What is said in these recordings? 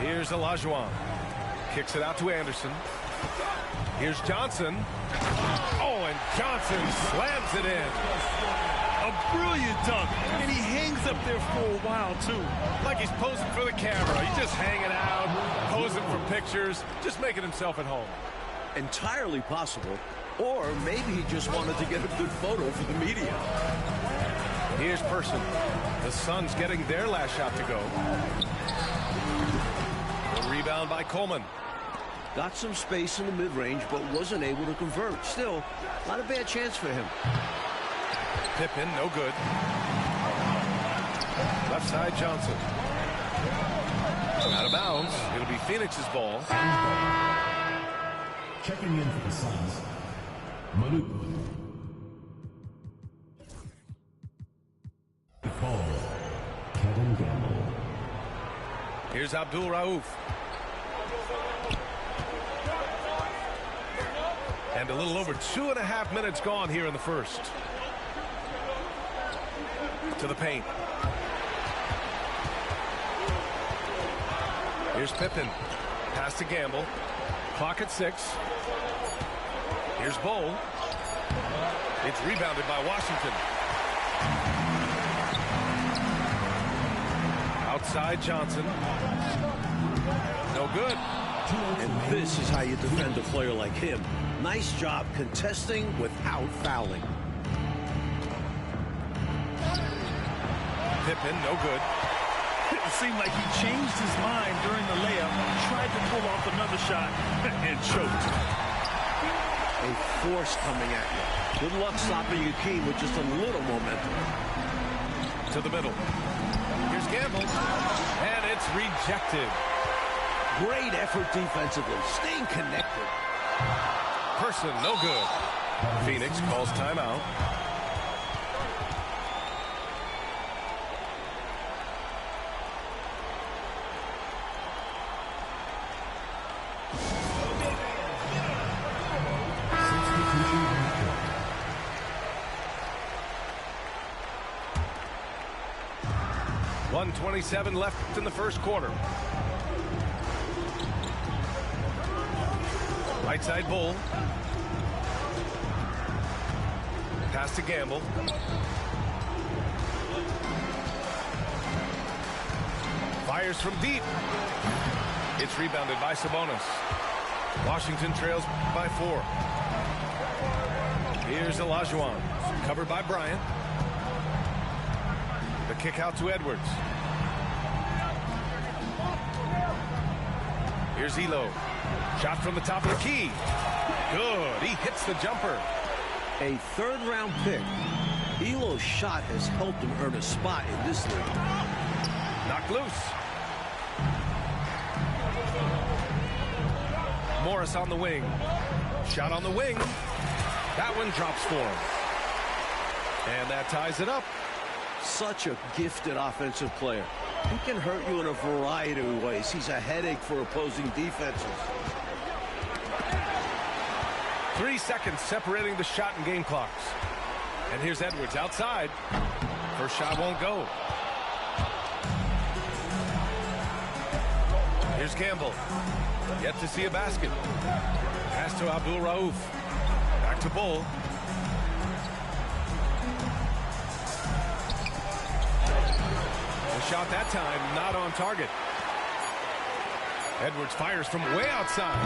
Here's Olajuwon. Kicks it out to Anderson. Here's Johnson. Oh, and Johnson slams it in. A brilliant dunk, and he hangs up there for a while, too. Like he's posing for the camera. He's just hanging out, posing for pictures, just making himself at home. Entirely possible. Or maybe he just wanted to get a good photo for the media. Here's Person. The Suns getting their last shot to go. The rebound by Coleman. Got some space in the mid-range, but wasn't able to convert. Still, not a bad chance for him. Pippen, no good. Left side, Johnson. Out of bounds. It'll be Phoenix's ball. Checking in for the Suns, Manuku. Ball, Kevin Gamble. Here's Abdul Rauf. And a little over 2.5 minutes gone here in the first. To the paint. Here's Pippen. Pass to Gamble. Clock at 6. Here's Bowl. It's rebounded by Washington. Outside Johnson. No good. And this is how you defend a player like him. Nice job contesting without fouling. Pippen, no good. It seemed like he changed his mind during the layup, tried to pull off another shot, and choked. A force coming at you. Good luck stopping your key with just a little momentum. To the middle. Here's Gamble. And it's rejected. Great effort defensively. Staying connected. Person, no good. Phoenix calls timeout. .127 left in the first quarter. Right side Bull. Pass to Gamble. Fires from deep. It's rebounded by Sabonis. Washington trails by 4. Here's Olajuwon. Covered by Bryant. The kick out to Edwards. Here's Elo. Shot from the top of the key. Good. He hits the jumper. A third-round pick. Elo's shot has helped him earn a spot in this league. Knocked loose. Morris on the wing. Shot on the wing. That one drops for him. And that ties it up. Such a gifted offensive player. He can hurt you in a variety of ways. He's a headache for opposing defenses. 3 seconds separating the shot and game clocks. And here's Edwards outside. First shot won't go. Here's Gamble. Yet to see a basket. Pass to Abdul Rauf. Back to Bull. The shot that time not on target. Edwards fires from way outside.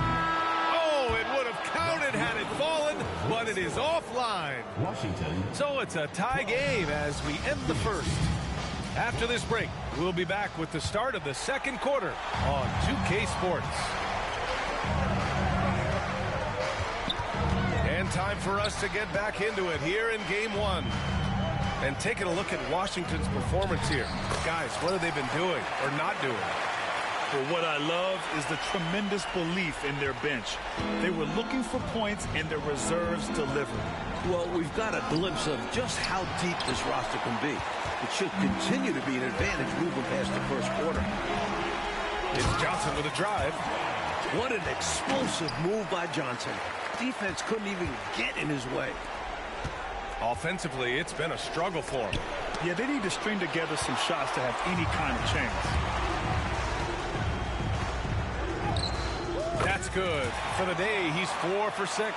Oh, it would have counted had it fallen, but it is offline. Washington. So it's a tie game as we end the first. After this break, we'll be back with the start of the second quarter on 2K Sports. And time for us to get back into it here in Game 1. And taking a look at Washington's performance here. Guys, what have they been doing or not doing? But what I love is the tremendous belief in their bench. They were looking for points, and their reserves delivered. Well, we've got a glimpse of just how deep this roster can be. It should continue to be an advantage moving past the first quarter. It's Johnson with a drive. What an explosive move by Johnson. Defense couldn't even get in his way. Offensively, it's been a struggle for him. Yeah, they need to string together some shots to have any kind of chance. good. For the day, he's 4 for 6.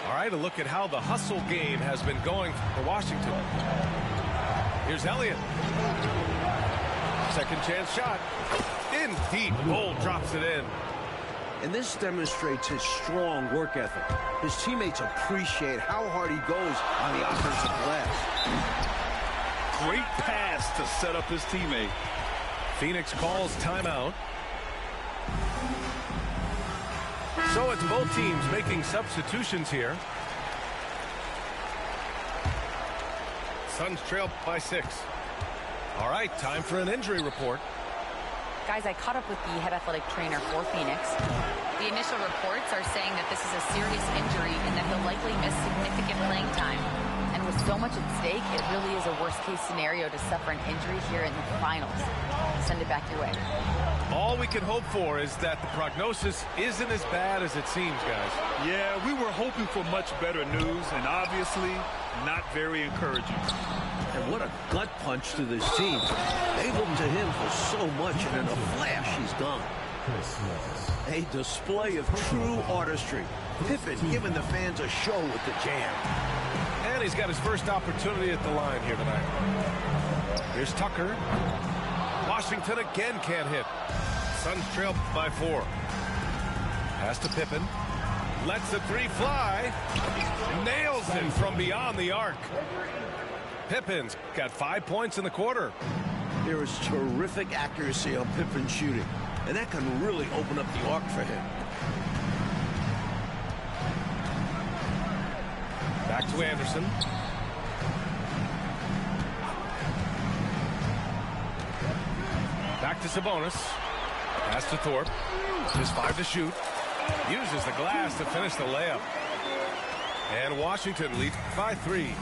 All right, a look at how the hustle game has been going for Washington. Here's Elliott. Second chance shot. In deep. Bull drops it in. And this demonstrates his strong work ethic. His teammates appreciate how hard he goes on the offensive glass. Great pass to set up his teammate. Phoenix calls timeout. So it's both teams making substitutions here. Suns trail by 6. All right, time for an injury report. Guys, I caught up with the head athletic trainer for Phoenix. The initial reports are saying that this is a serious injury and that he'll likely miss significant playing time. And with so much at stake, it really is a worst-case scenario to suffer an injury here in the finals. Send it back your way. All we can hope for is that the prognosis isn't as bad as it seems, guys. Yeah, we were hoping for much better news, and obviously not very encouraging. And what a gut punch to this team. They've looked to him for so much, and in a flash, he's gone. A display of true artistry. Pippen giving the fans a show with the jam. And he's got his first opportunity at the line here tonight. Here's Tucker. Washington again can't hit. Suns trail by 4. Pass to Pippen. Lets the 3 fly. Nails it from beyond the arc. Pippen's got 5 points in the quarter. There is terrific accuracy on Pippen's shooting, and that can really open up the arc for him. Back to Anderson. Back to Sabonis. Pass to Thorpe. Just 5 to shoot. Uses the glass to finish the layup. And Washington leads by 3.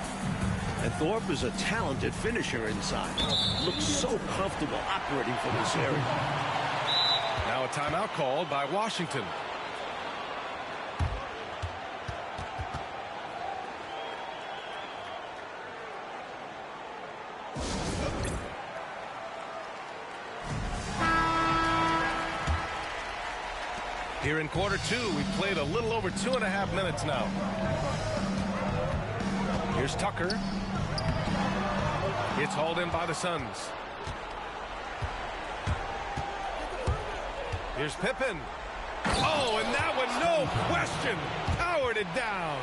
And Thorpe is a talented finisher inside. Looks so comfortable operating from this area. Now a timeout called by Washington. Here in quarter 2, we've played a little over 2.5 minutes now. Here's Tucker. It's hauled in by the Suns. Here's Pippen. Oh, and that one, no question, powered it down.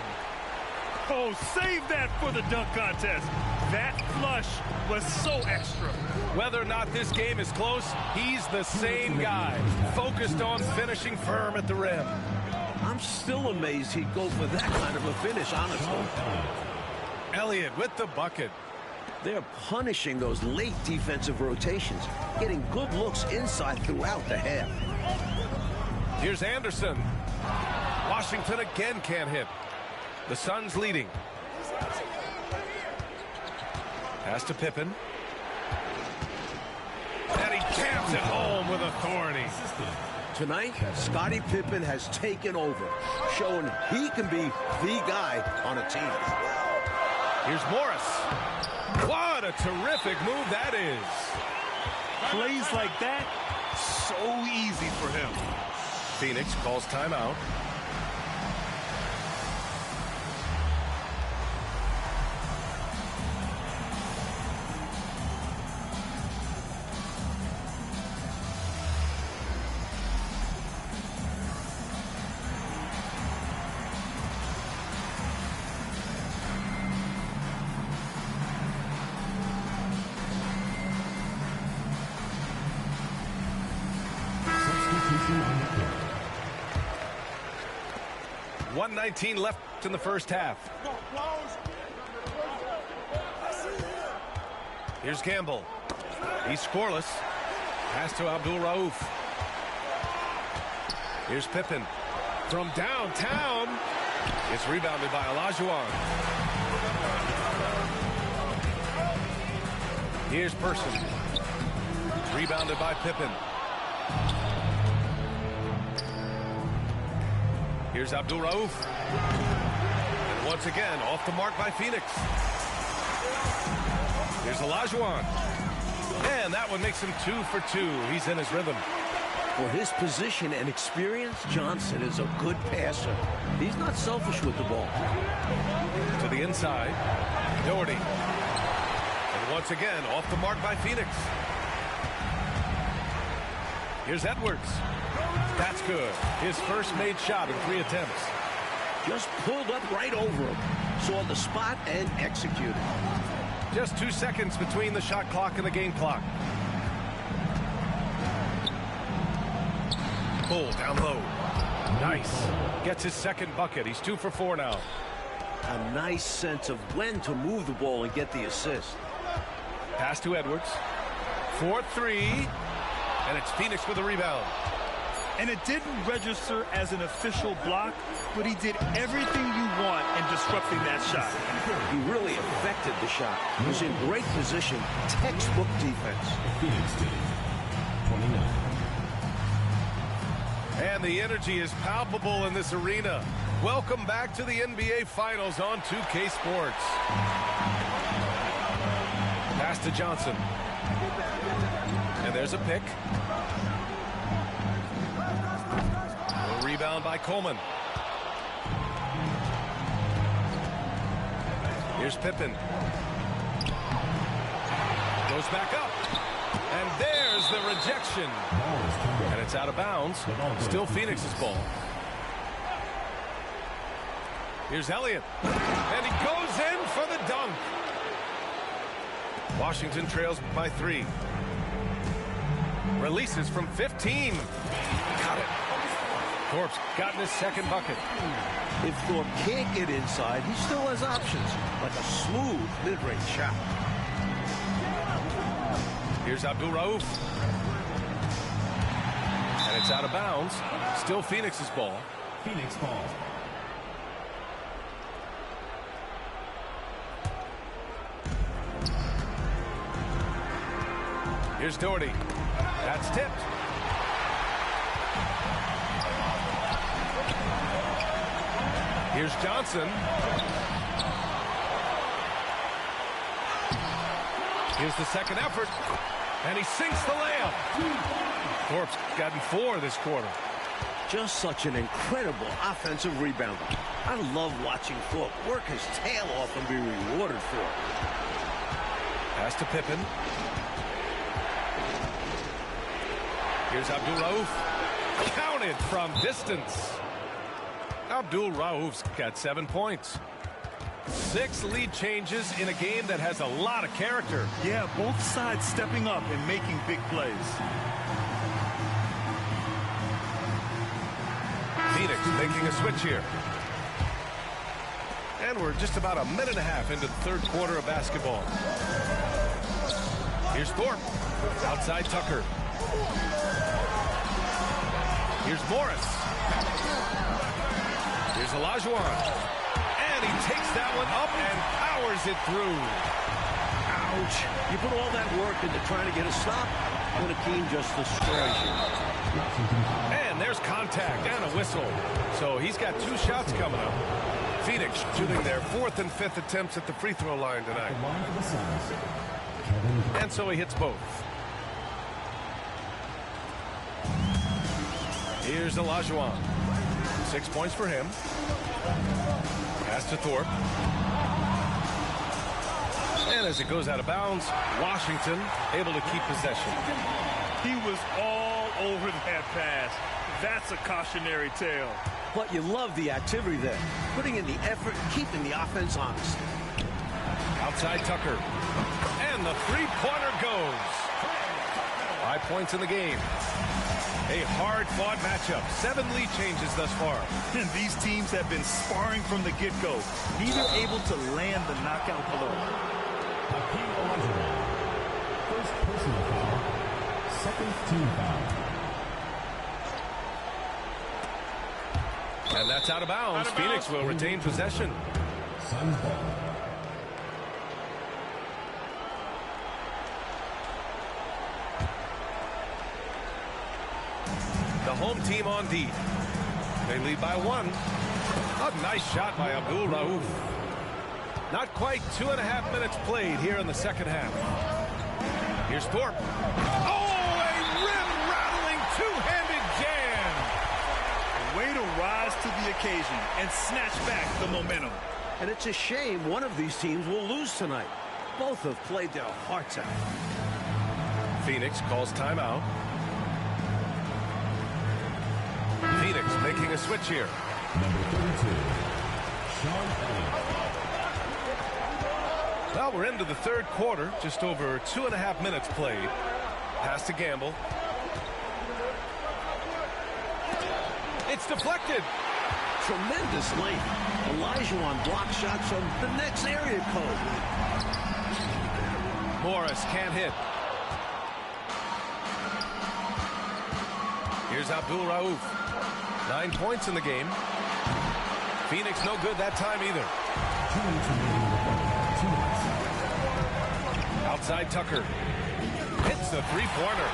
Oh, save that for the dunk contest. That flush was so extra. Whether or not this game is close, he's the same guy, focused on finishing firm at the rim. I'm still amazed he'd go for that kind of a finish, honestly. Elliott with the bucket. They're punishing those late defensive rotations, getting good looks inside throughout the half. Here's Anderson. Washington again can't hit. The Suns leading. Pass to Pippen. And he jams it home with authority. Tonight, Scottie Pippen has taken over, showing he can be the guy on a team. Here's Morris. What a terrific move that is. Plays like that, so easy for him. Phoenix calls timeout. Substitution on the court. 1:19 left in the first half. Here's Gamble. He's scoreless. Pass to Abdul Rauf. Here's Pippen. From downtown. It's rebounded by Olajuwon. Here's Person. Rebounded by Pippen. Here's Abdul Rauf. And once again, off the mark by Phoenix. Here's Olajuwon. And that one makes him 2 for 2. He's in his rhythm. For his position and experience, Johnson is a good passer. He's not selfish with the ball. To the inside, Doherty. And once again, off the mark by Phoenix. Here's Edwards. That's good. His first made shot in 3 attempts. Just pulled up right over him. Saw the spot and executed. Just 2 seconds between the shot clock and the game clock. Bull down low. Nice. Gets his second bucket. He's 2 for 4 now. A nice sense of when to move the ball and get the assist. Pass to Edwards. 4-3. And it's Phoenix with a rebound. And it didn't register as an official block, but he did everything you want in disrupting that shot. He really affected the shot. He was in great position. Textbook defense. Phoenix team, 29. And the energy is palpable in this arena. Welcome back to the NBA Finals on 2K Sports. Pass to Johnson. And there's a pick. A rebound by Coleman. Here's Pippen. Goes back up. And there's the rejection. And it's out of bounds. Still Phoenix's ball. Here's Elliott. And he goes in for the dunk. Washington trails by 3. Releases from 15. Got it. Thorpe's gotten his second bucket. If Thorpe can't get inside, he still has options, like a smooth mid-range shot. Here's Abdul-Rauf. And it's out of bounds. Still Phoenix's ball. Phoenix ball. Here's Doherty. That's tipped. Here's Johnson. Here's the second effort. And he sinks the layup. Thorpe's gotten 4 this quarter. Just such an incredible offensive rebounder. I love watching Thorpe work his tail off and be rewarded for it. Pass to Pippen. Here's Abdul-Rauf. Counted from distance. Abdul-Rauf's got 7 points. 6 lead changes in a game that has a lot of character. Yeah, both sides stepping up and making big plays. Phoenix making a switch here. And we're just about a minute and a half into the third quarter of basketball. Here's Thorpe. Outside Tucker. Here's Morris. Here's Olajuwon. And he takes that one up and powers it through. Ouch. You put all that work into trying to get a stop, and a team just destroys you. And there's contact and a whistle. So he's got 2 shots coming up. Phoenix shooting their 4th and 5th attempts at the free throw line tonight. And so he hits both. Here's Olajuwon. 6 points for him. Pass to Thorpe. And as it goes out of bounds, Washington able to keep possession. He was all over that pass. That's a cautionary tale. But you love the activity there. Putting in the effort, keeping the offense honest. Outside Tucker. And the three-pointer goes. 5 points in the game. A hard-fought matchup. 7 lead changes thus far. And these teams have been sparring from the get-go. Neither able to land the knockout blow. First personal foul. Second team foul. And that's out of bounds. Phoenix will retain possession. Suns ball. The home team on D. They lead by 1. A nice shot by Abdul-Rauf. Not quite 2.5 minutes played here in the second half. Here's Thorpe. Oh, a rim-rattling two-handed the occasion and snatch back the momentum. And it's a shame one of these teams will lose tonight. Both have played their hearts out. Phoenix calls timeout. Phoenix making a switch here. Number 32, Sean Elliott. Well, we're into the third quarter. Just over 2.5 minutes played. Pass to Gamble. It's deflected. Tremendous length. Olajuwon block shots from the next area code. Morris can't hit. Here's Abdul Rauf. 9 points in the game. Phoenix no good that time either. 2 minutes remaining in the quarter. 2 minutes. Outside Tucker. Hits the three-pointer.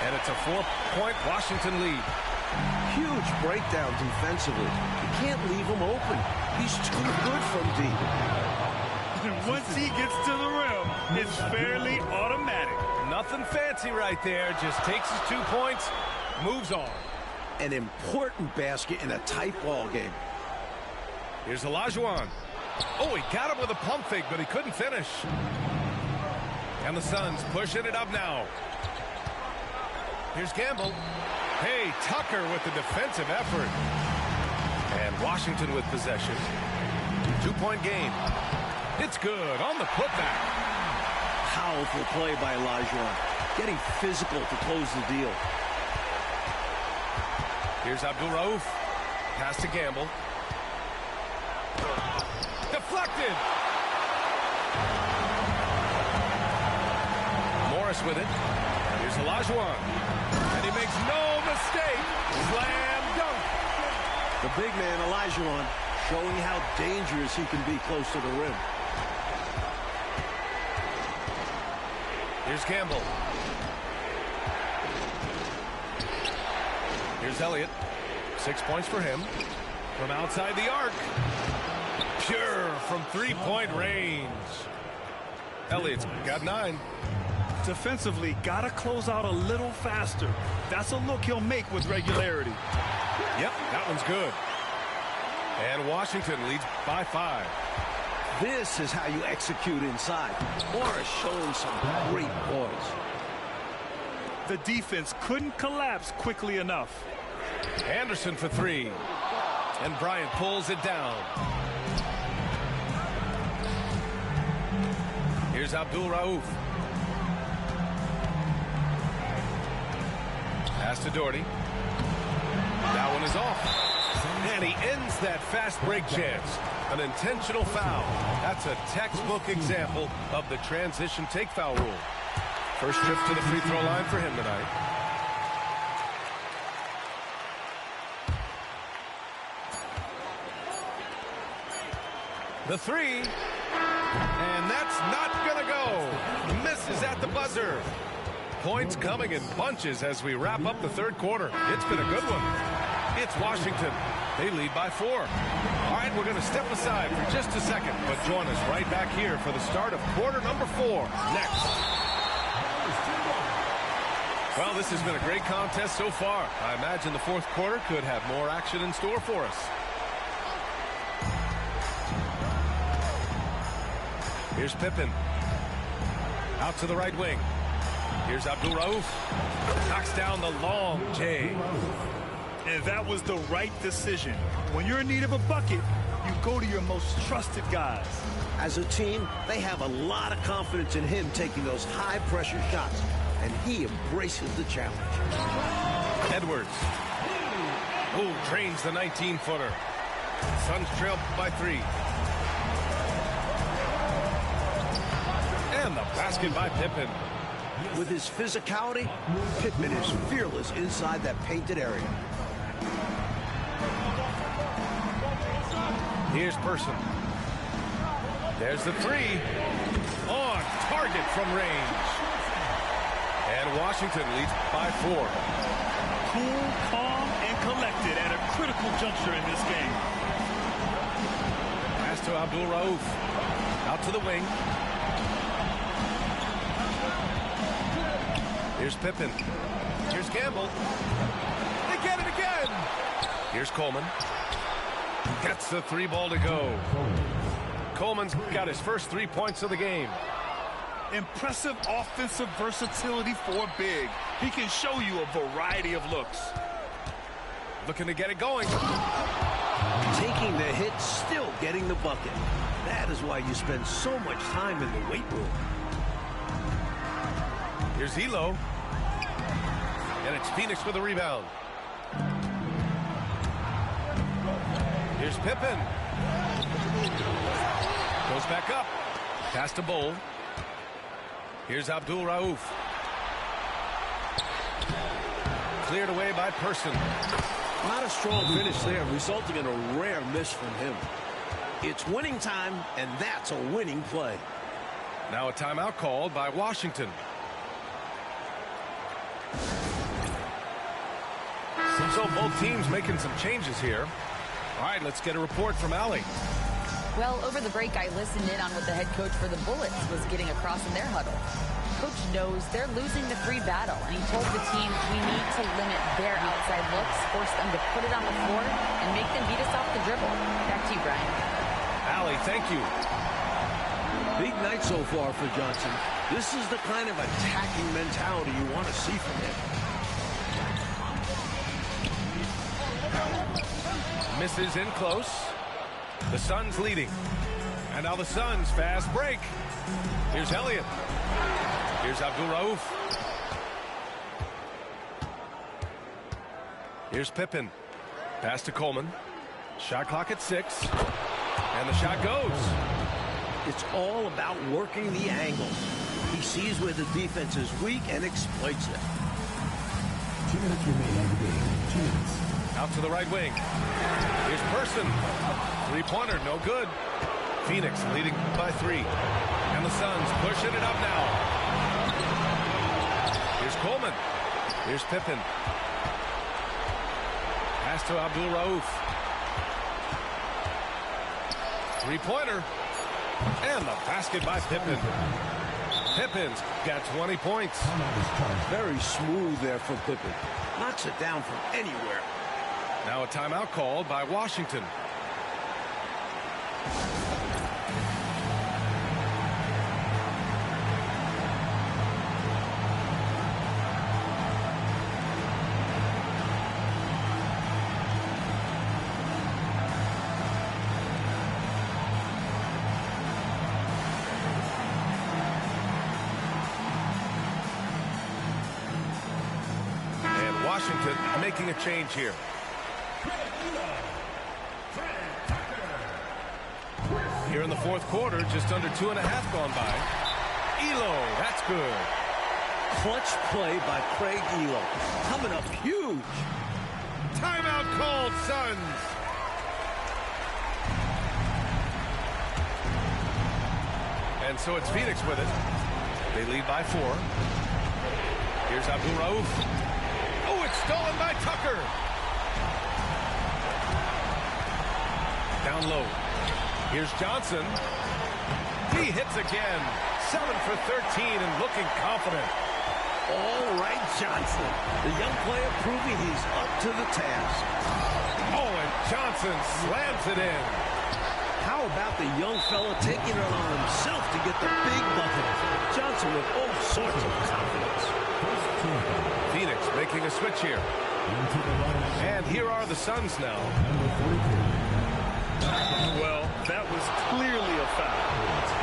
And it's a 4-point Washington lead. Huge breakdown defensively. You can't leave him open. He's too good from deep. And once he gets to the rim, it's fairly automatic. Nothing fancy right there. Just takes his 2 points, moves on. An important basket in a tight ball game. Here's Olajuwon. Oh, he got him with a pump fake, but he couldn't finish. And the Suns pushing it up now. Here's Gamble. Hey, Tucker with the defensive effort. And Washington with possession. 2-point game. It's good on the putback. Powerful play by Olajuwon. Getting physical to close the deal. Here's Abdul Rauf. Pass to Gamble. Deflected. Morris with it. Here's Olajuwon. And he makes no mistake. Slam dunk. The big man, Olajuwon, showing how dangerous he can be close to the rim. Here's Gamble. Here's Elliott. 6 points for him. From outside the arc. Pure from three-point range. Elliott's got 9. Defensively, gotta close out a little faster. That's a look he'll make with regularity. Yep, that one's good. And Washington leads by 5. This is how you execute inside. Morris showing some great poise. The defense couldn't collapse quickly enough. Anderson for 3. And Bryant pulls it down. Here's Abdul Rauf. Pass to Doherty. That one is off. And he ends that fast break chance. An intentional foul. That's a textbook example of the transition take foul rule. First trip to the free throw line for him tonight. The 3. And that's not going to go. Misses at the buzzer. Points coming in bunches as we wrap up the third quarter. It's been a good one. It's Washington. They lead by 4. All right, we're going to step aside for just a second, but join us right back here for the start of quarter number 4 next. Well, this has been a great contest so far. I imagine the fourth quarter could have more action in store for us. Here's Pippen. Out to the right wing. Here's Abdul Rauf. Knocks down the long J. And that was the right decision. When you're in need of a bucket, you go to your most trusted guys. As a team, they have a lot of confidence in him taking those high-pressure shots, and he embraces the challenge. Edwards. Ooh, trains the 19-footer. Suns trail by 3. And the basket by Pippen. With his physicality, Pippen is fearless inside that painted area. Here's Person. There's the 3. On target from range. And Washington leads by 4. Cool, calm, and collected at a critical juncture in this game. Pass to Abdul Rauf. Out to the wing. Here's Pippen. Here's Gamble. They get it again. Here's Coleman. Gets the 3 ball to go. Coleman's got his first 3 points of the game. Impressive offensive versatility for big. He can show you a variety of looks. Looking to get it going. Taking the hit, still getting the bucket. That is why you spend so much time in the weight room. Here's Elo. And it's Phoenix with a rebound. Here's Pippen. Goes back up. Pass to Bull. Here's Abdul Rauf. Cleared away by Person. Not a strong finish there, resulting in a rare miss from him. It's winning time, and that's a winning play. Now a timeout called by Washington. So both teams making some changes here. All right, let's get a report from Allie. Well, over the break, I listened in on what the head coach for the Bullets was getting across in their huddle. Coach knows they're losing the 3 battle, and he told the team we need to limit their outside looks, force them to put it on the floor, and make them beat us off the dribble. Back to you, Brian. Allie, thank you. Big night so far for Johnson. This is the kind of attacking mentality you want to see from him. Misses in close. The Suns leading. And now the Suns fast break. Here's Elliott. Here's Abdul Rauf. Here's Pippen. Pass to Coleman. Shot clock at 6. And the shot goes. It's all about working the angles. He sees where the defense is weak and exploits it. 2 minutes remaining in the game. 2 minutes. Out to the right wing. Here's Person. 3-pointer, no good. Phoenix leading by 3. And the Suns pushing it up now. Here's Coleman. Here's Pippen. Pass to Abdul Rauf. 3-pointer. And the basket by Pippen. Pippen's got 20 points. Very smooth there from Pippen. Knocks it down from anywhere. Now a timeout called by Washington. And Washington making a change here. Here in the 4th quarter, just under 2.5 gone by. Elo, that's good. Clutch play by Craig Elo. Coming up huge. Timeout called, Suns. And so it's Phoenix with it. They lead by 4. Here's Abdul Rauf. Oh, it's stolen by Tucker. Down low. Here's Johnson. He hits again. 7 for 13 and looking confident. All right, Johnson. The young player proving he's up to the task. Oh, and Johnson slams it in. How about the young fella taking it on himself to get the big bucket? Johnson with all sorts of confidence. Phoenix making a switch here. And here are the Suns now. Well, that was clearly a foul.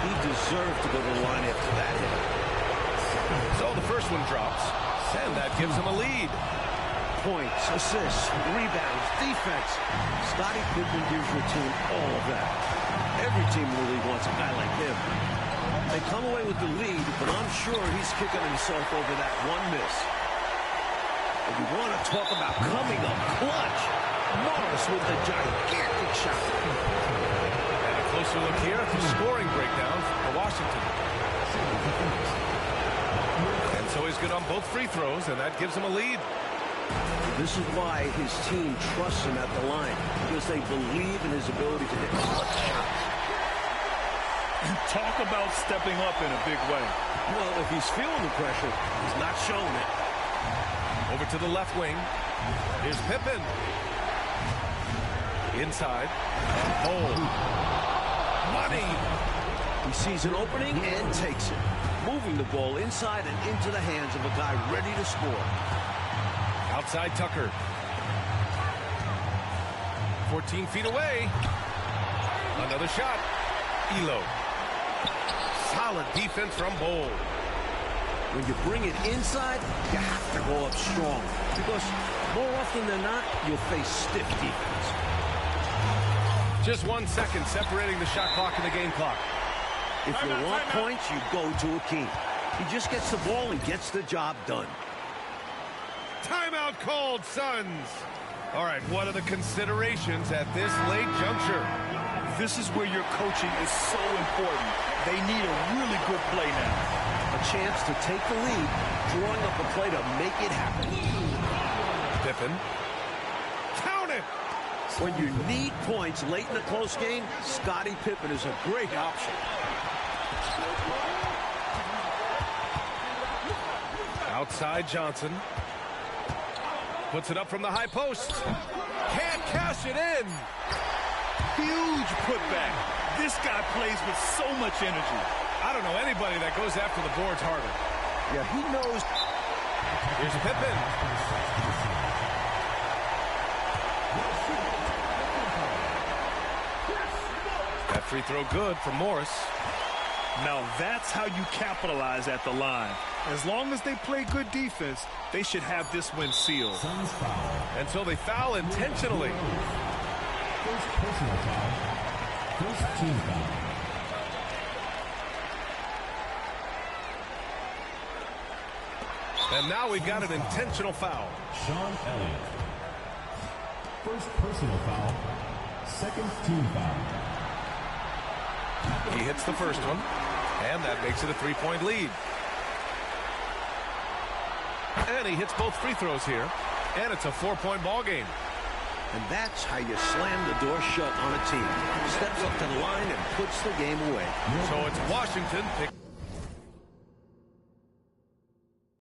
He deserved to go to the line after that hit. So the first one drops, and that gives him a lead. Points, assists, rebounds, defense. Scottie Pippen gives your team all of that. Every team in the league wants a guy like him. They come away with the lead, but I'm sure he's kicking himself over that one miss. If you want to talk about coming up clutch, Morris with the gigantic shot. And a closer look here at the scoring breakdown for Washington. And so he's good on both free throws, and that gives him a lead. This is why his team trusts him at the line, because they believe in his ability to hit clutch shots. Talk about stepping up in a big way. Well, if he's feeling the pressure, he's not showing it. Over to the left wing. Here's Pippen. Inside. Hold. Money. He sees an opening and takes it. Moving the ball inside and into the hands of a guy ready to score. Outside Tucker. 14 feet away. Another shot. Elo. Solid defense from Bowl. When you bring it inside, you have to go up strong. Because more often than not, you'll face stiff defense. Just 1 second separating the shot clock and the game clock. If you want points, you go to Akeem. He just gets the ball and gets the job done. Timeout called, Suns. All right, what are the considerations at this late juncture? This is where your coaching is so important. They need a really good play now. A chance to take the lead, drawing up a play to make it happen. Pippen. Count it! When you need points late in a close game, Scottie Pippen is a great option. Outside Johnson. Puts it up from the high post. Can't cash it in. Huge putback. This guy plays with so much energy. I don't know anybody that goes after the boards harder. Yeah, he knows. Here's Pippen. That free throw good for Morris. Now that's how you capitalize at the line. As long as they play good defense, they should have this win sealed. And so they foul intentionally. First personal foul. First team foul. And now we've got an intentional foul. Sean Elliott. First personal foul. Second team foul. He hits the first one, and that makes it a 3-point lead. And he hits both free throws here, and it's a 4-point ball game. And that's how you slam the door shut on a team. Steps up to the line and puts the game away. So it's Washington pick.